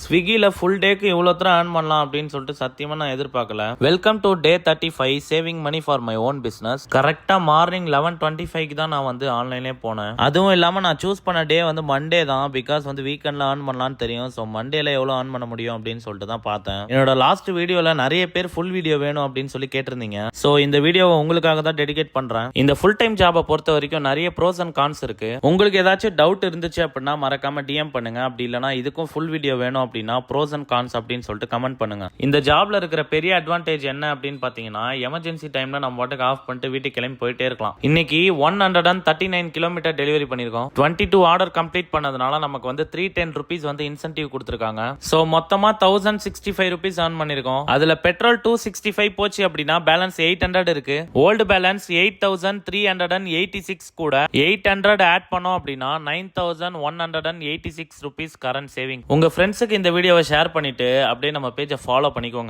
ஸ்விக்கியில் full டேக்கு இவ்வளோ தூரம் earn பண்ணலாம் அப்படின்னு சொல்லிட்டு சத்தியமாக நான் எதிர்பார்க்கல. Welcome to day 35 saving money for my own business. கரெக்டாக மார்னிங் 11:25 தான் நான் வந்து ஆன்லைனே போனேன். அதுவும் இல்லாமல் நான் சூஸ் பண்ண டே வந்து மண்டே தான். பிகாஸ் வந்து வீக்கெண்டில் ஏர்ன் பண்ணலான்னு தெரியும். ஸோ மண்டேல எவ்வளோ ஏர்ன் பண்ண முடியும் அப்படின்னு சொல்லிட்டு தான் பார்த்தேன். என்னோட லாஸ்ட் வீடியோவில் நிறைய பேர் ஃபுல் வீடியோ வேணும் அப்படின்னு சொல்லி கேட்டிருந்தீங்க. ஸோ இந்த வீடியோவை உங்களுக்காக தான் டெடிகேட் பண்ணுறேன். இந்த ஃபுல் டைம் ஜாபை பொறுத்த வரைக்கும் நிறைய ப்ரோஸ் அண்ட் கான்ஸ் இருக்கு. உங்களுக்கு ஏதாச்சும் டவுட் இருந்துச்சு அப்படின்னா மறக்காம டிஎம் பண்ணுங்க. அப்படி இல்லைனா இதுக்கும் ஃபுல் வீடியோ வேணும் அப்படின்னா ப்ரோஸ் அண்ட் கான்ஸ் அப்படின்னு சொல்லிட்டு கமெண்ட் பண்ணுங்க. இந்த ஜாப்ல இருக்கிற பெரிய அட்வான்டேஜ் என்ன அப்படின்னு பாத்தீங்கன்னா, எமர்ஜென்சி டைம்ல நம்ம பாட்டுக்கு ஆஃப் பண்ணிட்டு வீட்டுக்கு கிளம்பி போயிட்டே இருக்கலாம். இன்னைக்கு 139 கிலோமீட்டர் டெலிவரி பண்ணிருக்கோம். 22 ஆர்டர் கம்ப்ளீட் பண்ணதுனால நமக்கு வந்து 310 rupees வந்து இன்சென்டிவ் கொடுத்துருக்காங்க. சோ மொத்தமா 1065 rupees earn பண்ணிருக்கோம். அதுல பெட்ரோல் 265 போச்சு அப்படின்னா பேலன்ஸ் 800 இருக்கு. ஓல்டு பேலன்ஸ் 8386 கூட 800 ஆட் பண்ணோம் அப்படின்னா 9186 rupees கரண்ட் சேவிங். உங்க ஃப்ரெண்ட்ஸுக்கு இந்த வீடியோவை ஷேர் பண்ணிட்டு அப்படியே நம்ம பேஜை ஃபாலோ பண்ணிக்கோங்க.